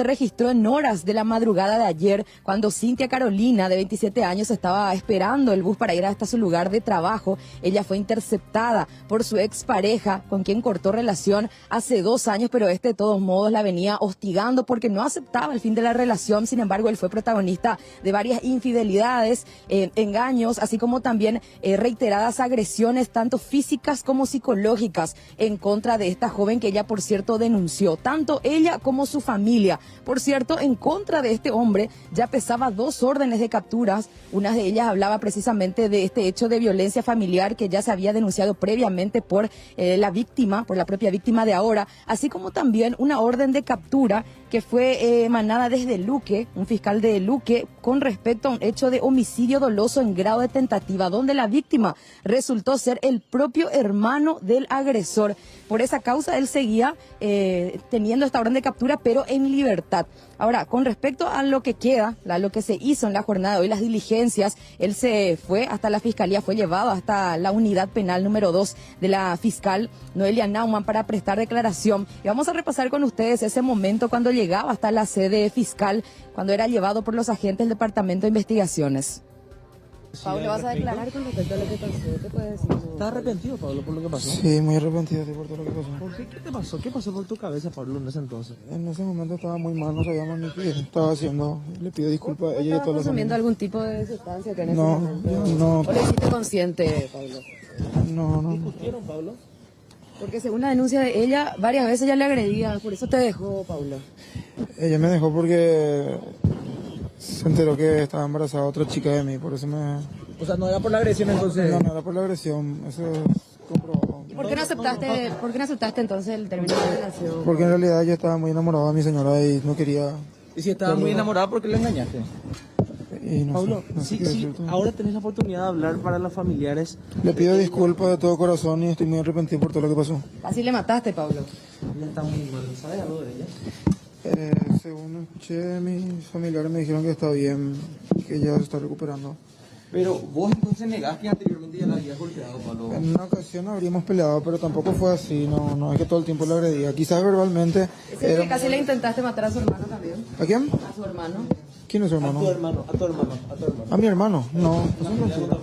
Se registró en horas de la madrugada de ayer, cuando Cintia Carolina, de 27 años, estaba esperando el bus para ir hasta su lugar de trabajo. Ella fue interceptada por su expareja, con quien cortó relación hace 2 años, pero de todos modos la venía hostigando porque no aceptaba el fin de la relación. Sin embargo, él fue protagonista de varias infidelidades, engaños, así como también reiteradas agresiones, tanto físicas como psicológicas, en contra de esta joven que ella, por cierto, denunció. Tanto ella como su familia. Por cierto, en contra de este hombre ya pesaba 2 órdenes de capturas. Una de ellas hablaba precisamente de este hecho de violencia familiar que ya se había denunciado previamente por la víctima, por la propia víctima de ahora, así como también una orden de captura que fue emanada desde Luque, un fiscal de Luque, con respecto a un hecho de homicidio doloso en grado de tentativa, donde la víctima resultó ser el propio hermano del agresor. Por esa causa él seguía teniendo esta orden de captura, pero en libertad. Ahora, con respecto a lo que queda, a lo que se hizo en la jornada de hoy, las diligencias, él se fue hasta la fiscalía, fue llevado hasta la unidad penal número 2 de la fiscal Noelia Naumann para prestar declaración. Y vamos a repasar con ustedes ese momento cuando llegaba hasta la sede fiscal, cuando era llevado por los agentes del Departamento de Investigaciones. Pablo, ¿vas a declarar con respecto a lo que pasó? ¿Qué puedes decir? ¿Estás arrepentido, Pablo, por lo que pasó? Sí, muy arrepentido por todo lo que pasó. ¿Por qué? ¿Qué te pasó? ¿Qué pasó por tu cabeza, Pablo, en ese entonces? En ese momento estaba muy mal, no sabíamos ni qué estaba haciendo. Le pido disculpas a ella y a todos los consumiendo amigos. algún tipo de sustancia que en ese No, momento... no. ¿O le hiciste consciente, Pablo? No. ¿Discutieron, Pablo? Porque según la denuncia de ella, varias veces ya le agredía, por eso te dejó, Pablo. Ella me dejó porque se enteró que estaba embarazada otra chica de mí, por eso me... O sea, no era por la agresión entonces. No era por la agresión, eso es comprobado. ¿Y por qué no aceptaste entonces el término de relación? Porque en realidad yo estaba muy enamorado de mi señora y no quería... Y si estaba muy enamorada, ¿por qué le engañaste? Y no Pablo, sé, no sé qué sí, decirte. ahora tenés la oportunidad de hablar para los familiares. Le pido disculpas de todo corazón y estoy muy arrepentido por todo lo que pasó. Así le mataste, Pablo. Ella está muy mal, ¿sabes algo de ella? Según escuché, mis familiares me dijeron que está bien, que ya se está recuperando. Pero vos entonces negaste que anteriormente ya la habías golpeado, Pablo. En una ocasión habríamos peleado, pero tampoco fue así, no es que todo el tiempo lo agredía. Quizás verbalmente... Es que casi le intentaste matar a su hermano también. ¿A quién? A su hermano. ¿Quién es su hermano? A tu hermano. ¿A mi hermano? No, eso es mentira.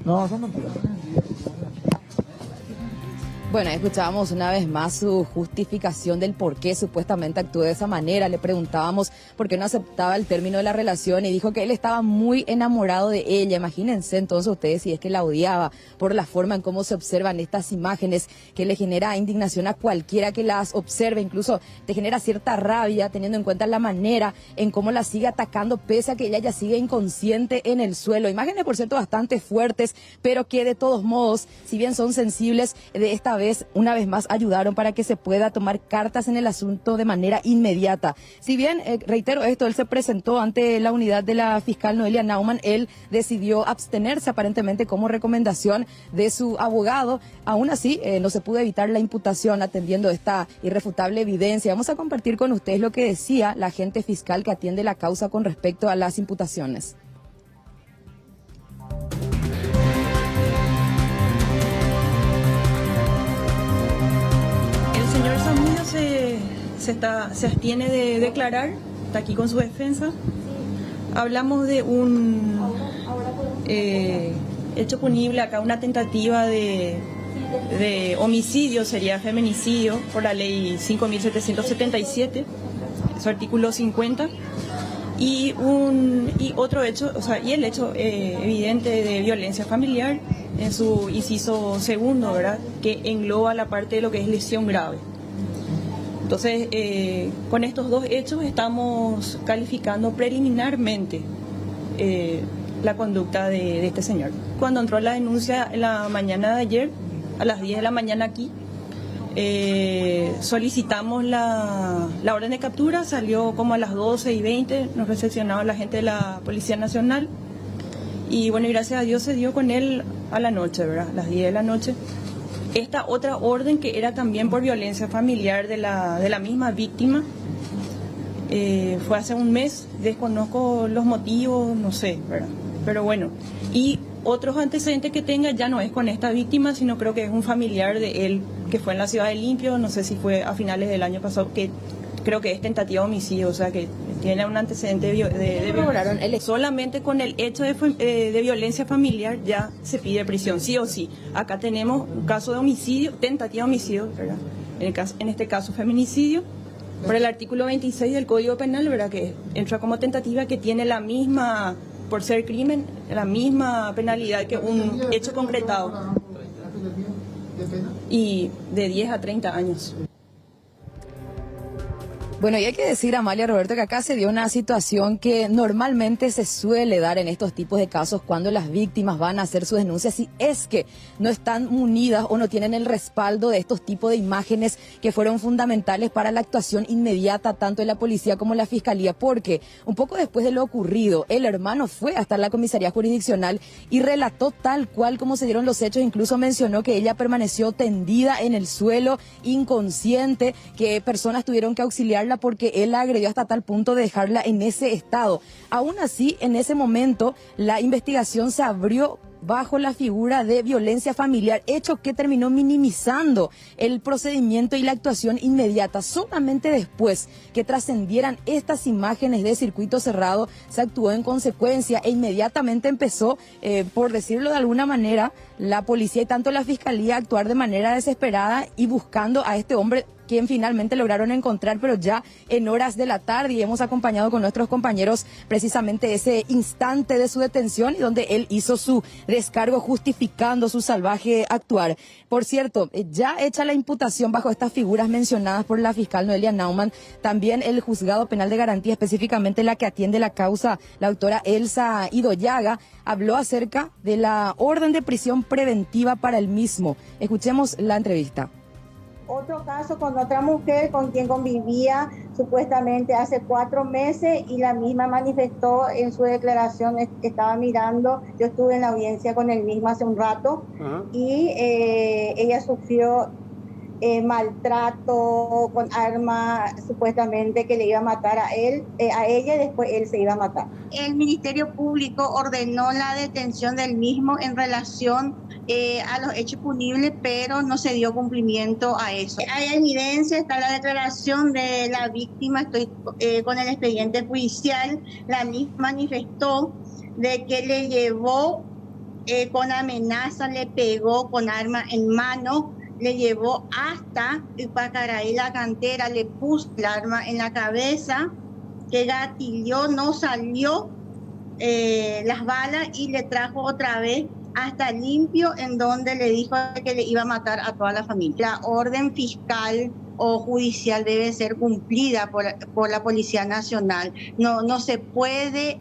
No, eso es mentira. Bueno, escuchábamos una vez más su justificación del por qué supuestamente actuó de esa manera. Le preguntábamos por qué no aceptaba el término de la relación y dijo que él estaba muy enamorado de ella. Imagínense entonces ustedes si es que la odiaba por la forma en cómo se observan estas imágenes, que le genera indignación a cualquiera que las observe. Incluso te genera cierta rabia teniendo en cuenta la manera en cómo la sigue atacando pese a que ella ya sigue inconsciente en el suelo. Imágenes, por cierto, bastante fuertes, pero que de todos modos, si bien son sensibles, de esta vez, una vez más, ayudaron para que se pueda tomar cartas en el asunto de manera inmediata. Si bien, reitero esto, él se presentó ante la unidad de la fiscal Noelia Naumann, él decidió abstenerse aparentemente como recomendación de su abogado. Aún así, no se pudo evitar la imputación atendiendo esta irrefutable evidencia. Vamos a compartir con ustedes lo que decía la agente fiscal que atiende la causa con respecto a las imputaciones. El señor Zamudio se abstiene de declarar, está aquí con su defensa. Hablamos de un hecho punible acá, una tentativa de homicidio, sería feminicidio, por la ley 5.777, su artículo 50. Y otro hecho, o sea, y el hecho evidente de violencia familiar en su inciso segundo, ¿verdad?, que engloba la parte de lo que es lesión grave. Entonces, con estos dos hechos estamos calificando preliminarmente la conducta de este señor. Cuando entró la denuncia en la mañana de ayer, a las 10 de la mañana aquí, solicitamos la orden de captura, salió como a las 12:20, nos recepcionaba la gente de la Policía Nacional y bueno, gracias a Dios se dio con él a la noche, ¿verdad?, a las 10 de la noche. Esta otra orden que era también por violencia familiar de la misma víctima, fue hace un mes, desconozco los motivos, no sé, ¿verdad?, pero bueno, y otros antecedentes que tenga ya no es con esta víctima, sino creo que es un familiar de él que fue en la Ciudad de Limpio, no sé si fue a finales del año pasado, que creo que es tentativa de homicidio, o sea que tiene un antecedente de violencia. Solamente con el hecho de violencia familiar ya se pide prisión, sí o sí. Acá tenemos un caso de homicidio, tentativa de homicidio, ¿verdad? En este caso feminicidio, por el artículo 26 del Código Penal, ¿verdad? Que entra como tentativa, que tiene la misma, por ser crimen, la misma penalidad que un hecho concretado. Y de 10 a 30 años. Bueno, y hay que decir, Amalia, Roberto, que acá se dio una situación que normalmente se suele dar en estos tipos de casos cuando las víctimas van a hacer sus denuncias, si es que no están munidas o no tienen el respaldo de estos tipos de imágenes que fueron fundamentales para la actuación inmediata tanto de la policía como de la fiscalía, porque un poco después de lo ocurrido, el hermano fue hasta la comisaría jurisdiccional y relató tal cual como se dieron los hechos, incluso mencionó que ella permaneció tendida en el suelo, inconsciente, que personas tuvieron que auxiliar porque él la agredió hasta tal punto de dejarla en ese estado. Aún así, en ese momento, la investigación se abrió bajo la figura de violencia familiar, hecho que terminó minimizando el procedimiento y la actuación inmediata. Solamente después que trascendieran estas imágenes de circuito cerrado, se actuó en consecuencia e inmediatamente empezó, por decirlo de alguna manera, la policía y tanto la fiscalía a actuar de manera desesperada y buscando a este hombre, quien finalmente lograron encontrar, pero ya en horas de la tarde, y hemos acompañado con nuestros compañeros precisamente ese instante de su detención y donde él hizo su descargo justificando su salvaje actuar. Por cierto, ya hecha la imputación bajo estas figuras mencionadas por la fiscal Noelia Naumann, también el juzgado penal de garantía, específicamente la que atiende la causa, la doctora Elsa Idoyaga, habló acerca de la orden de prisión preventiva para el mismo. Escuchemos la entrevista. Otro caso con otra mujer con quien convivía supuestamente hace 4 meses y la misma manifestó en su declaración que estaba mirando. Yo estuve en la audiencia con el mismo hace un rato. Y ella sufrió maltrato con arma supuestamente que le iba a matar a ella y después él se iba a matar. El Ministerio Público ordenó la detención del mismo en relación a los hechos punibles, pero no se dio cumplimiento a eso. Hay evidencia, está la declaración de la víctima, estoy con el expediente judicial. La misma manifestó de que le llevó con amenaza, le pegó con arma en mano, le llevó hasta Pacaraí, la cantera, le puso el arma en la cabeza, que gatilló, no salió las balas y le trajo otra vez hasta Limpio, en donde le dijo que le iba a matar a toda la familia. La orden fiscal o judicial debe ser cumplida por la Policía Nacional. No se puede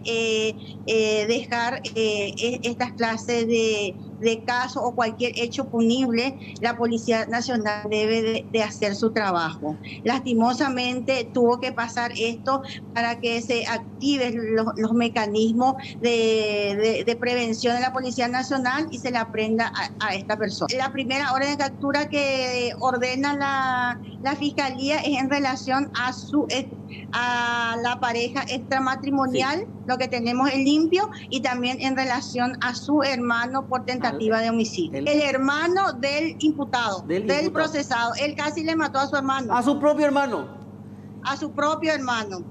dejar estas clases de casos o cualquier hecho punible. La Policía Nacional debe de hacer su trabajo. Lastimosamente tuvo que pasar esto para que se activen los mecanismos de prevención de la Policía Nacional y se le aprenda a esta persona. La primera orden de captura que ordena la Fiscalía es en relación a la pareja extramatrimonial, sí, lo que tenemos en Limpio, y también en relación a su hermano por tentativa de homicidio. El hermano del imputado, del procesado. Él casi le mató a su hermano. ¿A su propio hermano? A su propio hermano.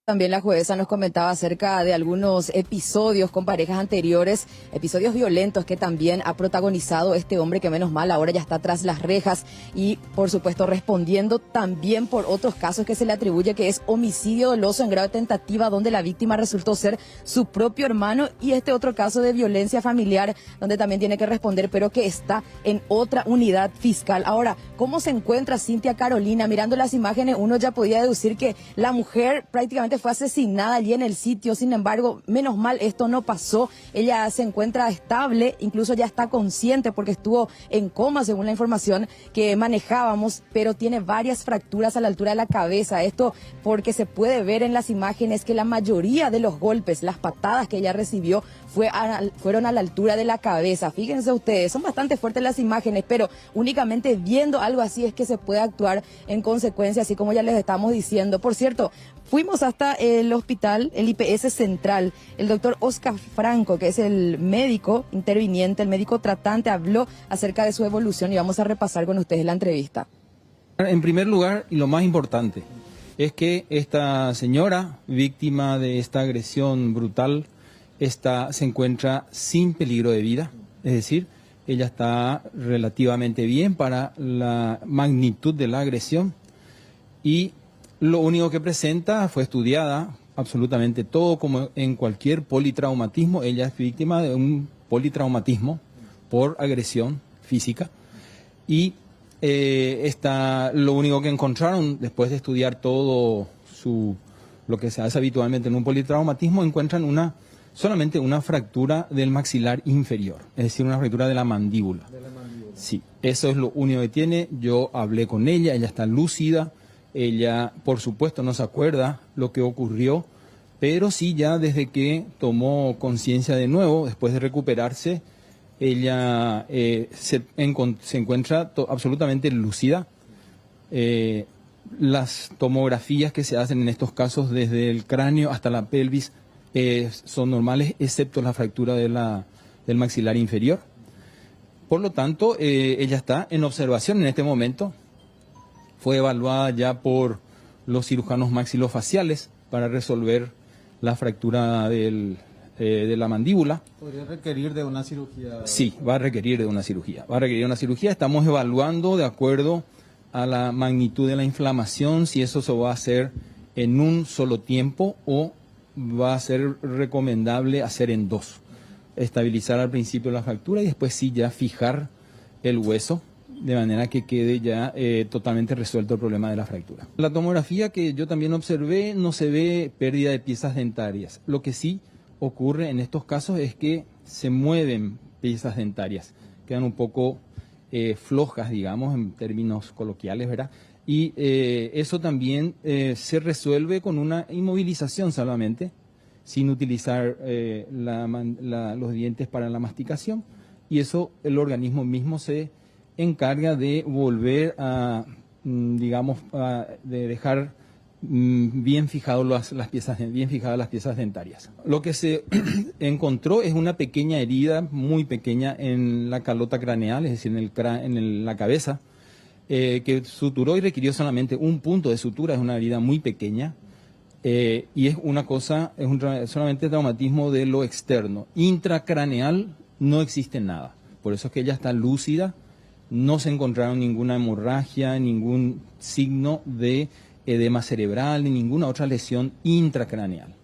También la jueza nos comentaba acerca de algunos episodios con parejas anteriores, episodios violentos que también ha protagonizado este hombre, que menos mal ahora ya está tras las rejas y por supuesto respondiendo también por otros casos que se le atribuye, que es homicidio doloso en grado de tentativa, donde la víctima resultó ser su propio hermano, y este otro caso de violencia familiar donde también tiene que responder, pero que está en otra unidad fiscal. Ahora, ¿cómo se encuentra Cintia Carolina? Mirando las imágenes uno ya podía deducir que la mujer prácticamente fue asesinada allí en el sitio. Sin embargo, menos mal esto no pasó. Ella se encuentra estable, incluso ya está consciente porque estuvo en coma según la información que manejábamos, pero tiene varias fracturas a la altura de la cabeza. Esto porque se puede ver en las imágenes que la mayoría de los golpes, las patadas que ella recibió fueron a la altura de la cabeza. Fíjense ustedes, son bastante fuertes las imágenes, pero únicamente viendo algo así es que se puede actuar en consecuencia, así como ya les estamos diciendo. Por cierto, fuimos hasta el hospital, el IPS Central. El doctor Oscar Franco, que es el médico interviniente, el médico tratante, habló acerca de su evolución y vamos a repasar con ustedes la entrevista. En primer lugar, y lo más importante, es que esta señora, víctima de esta agresión brutal, se encuentra sin peligro de vida, es decir, ella está relativamente bien para la magnitud de la agresión y lo único que presenta fue estudiada absolutamente todo, como en cualquier politraumatismo. Ella es víctima de un politraumatismo por agresión física y lo único que encontraron después de estudiar todo lo que se hace habitualmente en un politraumatismo, encuentran solamente una fractura del maxilar inferior, es decir, una fractura de la mandíbula. Sí, eso es lo único que tiene. Yo hablé con ella está lúcida, ella por supuesto no se acuerda lo que ocurrió, pero sí ya desde que tomó conciencia de nuevo, después de recuperarse, ella se encuentra absolutamente lúcida. Las tomografías que se hacen en estos casos desde el cráneo hasta la pelvis son normales, excepto la fractura del maxilar inferior. Por lo tanto, ella está en observación en este momento. Fue evaluada ya por los cirujanos maxilofaciales para resolver la fractura de la mandíbula. ¿Podría requerir de una cirugía? Sí, va a requerir de una cirugía. Va a requerir una cirugía. Estamos evaluando de acuerdo a la magnitud de la inflamación, si eso se va a hacer en un solo tiempo o va a ser recomendable hacer en dos. Estabilizar al principio la fractura y después sí ya fijar el hueso de manera que quede ya totalmente resuelto el problema de la fractura. La tomografía que yo también observé, no se ve pérdida de piezas dentarias. Lo que sí ocurre en estos casos es que se mueven piezas dentarias, quedan un poco flojas, digamos, en términos coloquiales, ¿verdad? Y eso también se resuelve con una inmovilización solamente, sin utilizar los dientes para la masticación, y eso el organismo mismo se encarga de volver a, digamos, de dejar bien fijadas las piezas dentarias. Lo que se encontró es una pequeña herida, muy pequeña, en la calota craneal, es decir, en la cabeza, que suturó y requirió solamente un punto de sutura, es una herida muy pequeña, y es solamente traumatismo de lo externo. Intracraneal no existe nada, por eso es que ella está lúcida, no se encontraron ninguna hemorragia, ningún signo de edema cerebral, ni ninguna otra lesión intracraneal,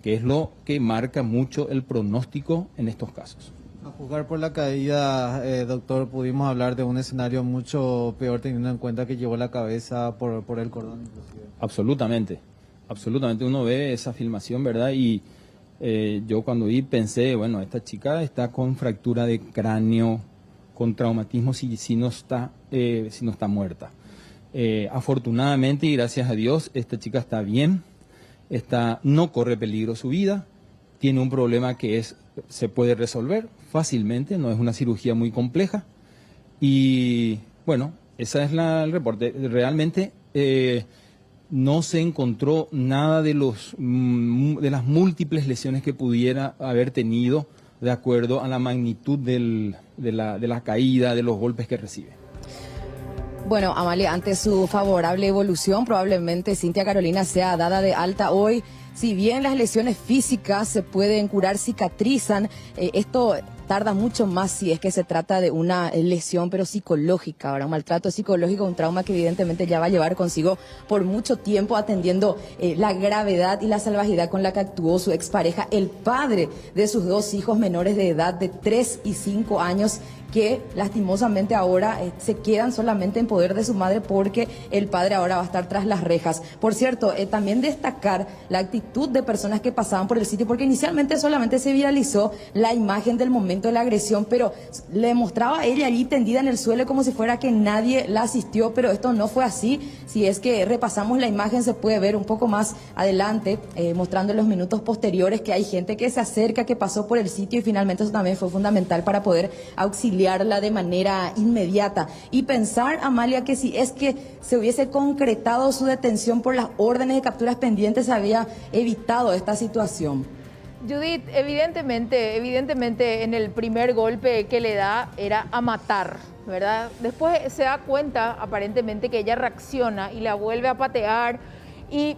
que es lo que marca mucho el pronóstico en estos casos. A juzgar por la caída, doctor, pudimos hablar de un escenario mucho peor teniendo en cuenta que llevó la cabeza por el cordón inclusive. Absolutamente, absolutamente. Uno ve esa filmación, ¿verdad? Y yo cuando vi pensé, bueno, esta chica está con fractura de cráneo, con traumatismo si no está muerta. Afortunadamente y gracias a Dios, esta chica está bien, no corre peligro su vida, tiene un problema que se puede resolver fácilmente, no es una cirugía muy compleja y bueno, ese es el reporte. Realmente no se encontró nada de las múltiples lesiones que pudiera haber tenido de acuerdo a la magnitud de la caída, de los golpes que recibe. Bueno, Amalia, ante su favorable evolución, probablemente Cintia Carolina sea dada de alta hoy. Si bien las lesiones físicas se pueden curar, cicatrizan, esto tarda mucho más si es que se trata de una lesión, pero psicológica, ¿verdad? Un maltrato psicológico, un trauma que evidentemente ya va a llevar consigo por mucho tiempo, atendiendo la gravedad y la salvajidad con la que actuó su expareja, el padre de sus dos hijos menores de edad de 3 y 5 años, que lastimosamente ahora se quedan solamente en poder de su madre porque el padre ahora va a estar tras las rejas. Por cierto, también destacar la actitud de personas que pasaban por el sitio, porque inicialmente solamente se viralizó la imagen del momento de la agresión, pero le mostraba a ella allí tendida en el suelo como si fuera que nadie la asistió, pero esto no fue así. Si es que repasamos la imagen se puede ver un poco más adelante, mostrando en los minutos posteriores que hay gente que se acerca, que pasó por el sitio, y finalmente eso también fue fundamental para poder auxiliarla de manera inmediata. Y pensar, Amalia, que si es que se hubiese concretado su detención por las órdenes de capturas pendientes, se había evitado esta situación. Judith, evidentemente en el primer golpe que le da era a matar, ¿verdad? Después se da cuenta aparentemente que ella reacciona y la vuelve a patear y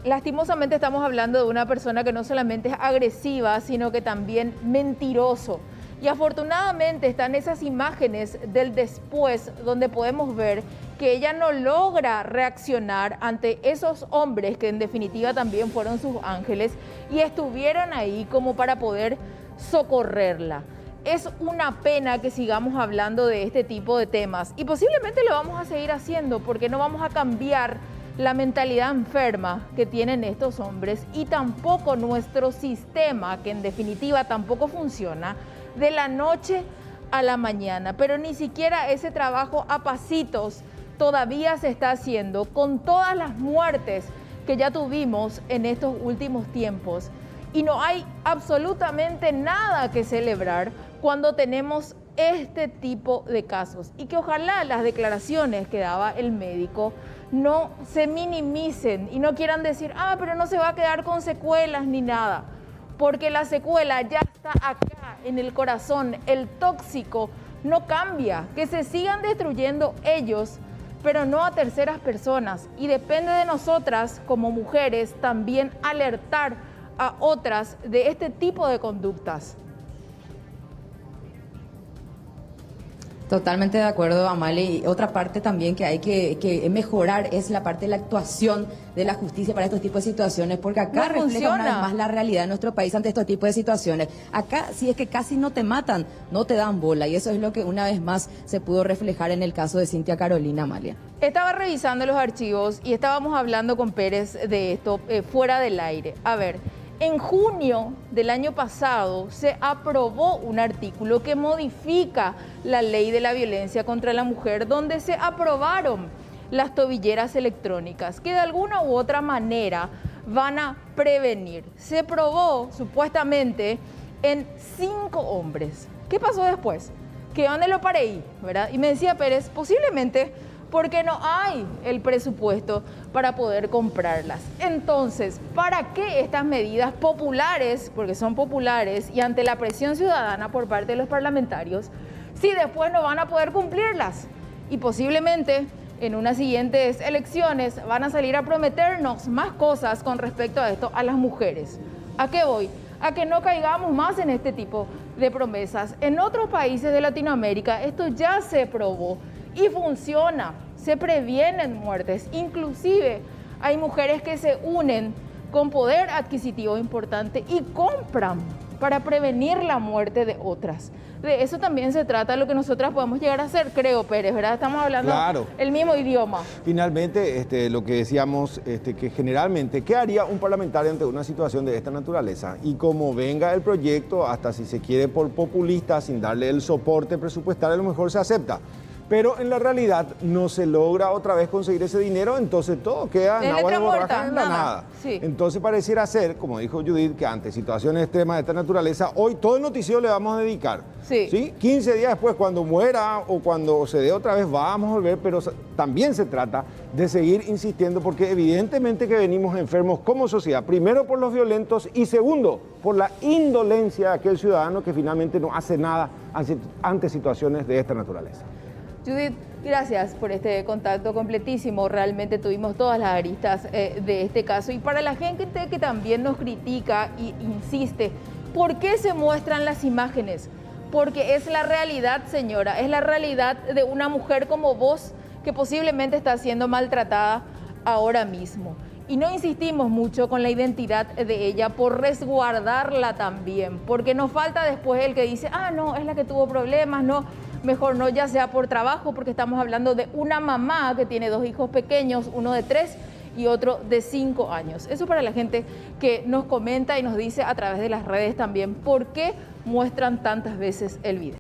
lastimosamente estamos hablando de una persona que no solamente es agresiva, sino que también mentiroso. Y afortunadamente están esas imágenes del después donde podemos ver que ella no logra reaccionar ante esos hombres que en definitiva también fueron sus ángeles y estuvieron ahí como para poder socorrerla. Es una pena que sigamos hablando de este tipo de temas y posiblemente lo vamos a seguir haciendo porque no vamos a cambiar la mentalidad enferma que tienen estos hombres y tampoco nuestro sistema, que en definitiva tampoco funciona, de la noche a la mañana, pero ni siquiera ese trabajo a pasitos todavía se está haciendo con todas las muertes que ya tuvimos en estos últimos tiempos. Y no hay absolutamente nada que celebrar cuando tenemos este tipo de casos. Y que ojalá las declaraciones que daba el médico no se minimicen y no quieran decir, pero no se va a quedar con secuelas ni nada. Porque la secuela ya está acá en el corazón, el tóxico no cambia, que se sigan destruyendo ellos, pero no a terceras personas. Y depende de nosotras como mujeres también alertar a otras de este tipo de conductas. Totalmente de acuerdo, Amalie. Y otra parte también que hay que mejorar es la parte de la actuación de la justicia para estos tipos de situaciones, porque acá no refleja funciona. una vez más la realidad de nuestro país ante estos tipos de situaciones. Acá, si es que casi no te matan, no te dan bola, y eso es lo que una vez más se pudo reflejar en el caso de Cintia Carolina, Amalia. Estaba revisando los archivos y estábamos hablando con Pérez de esto fuera del aire. A ver, en junio del año pasado se aprobó un artículo que modifica la ley de la violencia contra la mujer, donde se aprobaron las tobilleras electrónicas, que de alguna u otra manera van a prevenir. Se probó supuestamente en 5 hombres. ¿Qué pasó después? Que ¿dónde lo paré ahí? ¿Verdad? Y me decía Pérez, posiblemente porque no hay el presupuesto para poder comprarlas. Entonces, ¿para qué estas medidas populares, porque son populares, y ante la presión ciudadana por parte de los parlamentarios, si después no van a poder cumplirlas? Y posiblemente en unas siguientes elecciones van a salir a prometernos más cosas con respecto a esto a las mujeres. ¿A qué voy? A que no caigamos más en este tipo de promesas. En otros países de Latinoamérica esto ya se probó y funciona, se previenen muertes, inclusive hay mujeres que se unen con poder adquisitivo importante y compran para prevenir la muerte de otras. De eso también se trata lo que nosotras podemos llegar a hacer, creo, Pérez, ¿verdad? Estamos hablando el mismo idioma. Finalmente, lo que decíamos, que generalmente, ¿qué haría un parlamentario ante una situación de esta naturaleza? Y como venga el proyecto, hasta si se quiere por populista, sin darle el soporte presupuestario, a lo mejor se acepta. Pero en la realidad no se logra otra vez conseguir ese dinero, entonces todo queda en agua de borraja, en la nada. Sí. Entonces pareciera ser, como dijo Judith, que ante situaciones extremas de esta naturaleza, hoy todo el noticiero le vamos a dedicar. Sí. 15 días después, cuando muera o cuando se dé otra vez, vamos a volver, pero también se trata de seguir insistiendo, porque evidentemente que venimos enfermos como sociedad, primero por los violentos y segundo, por la indolencia de aquel ciudadano que finalmente no hace nada ante situaciones de esta naturaleza. Judith, gracias por este contacto completísimo. Realmente tuvimos todas las aristas de este caso. Y para la gente que también nos critica e insiste, ¿por qué se muestran las imágenes? Porque es la realidad, señora, es la realidad de una mujer como vos que posiblemente está siendo maltratada ahora mismo. Y no insistimos mucho con la identidad de ella por resguardarla también, porque nos falta después el que dice, no, es la que tuvo problemas, no. Mejor no, ya sea por trabajo, porque estamos hablando de una mamá que tiene 2 hijos pequeños, uno de 3 y otro de 5 años. Eso para la gente que nos comenta y nos dice a través de las redes también por qué muestran tantas veces el video.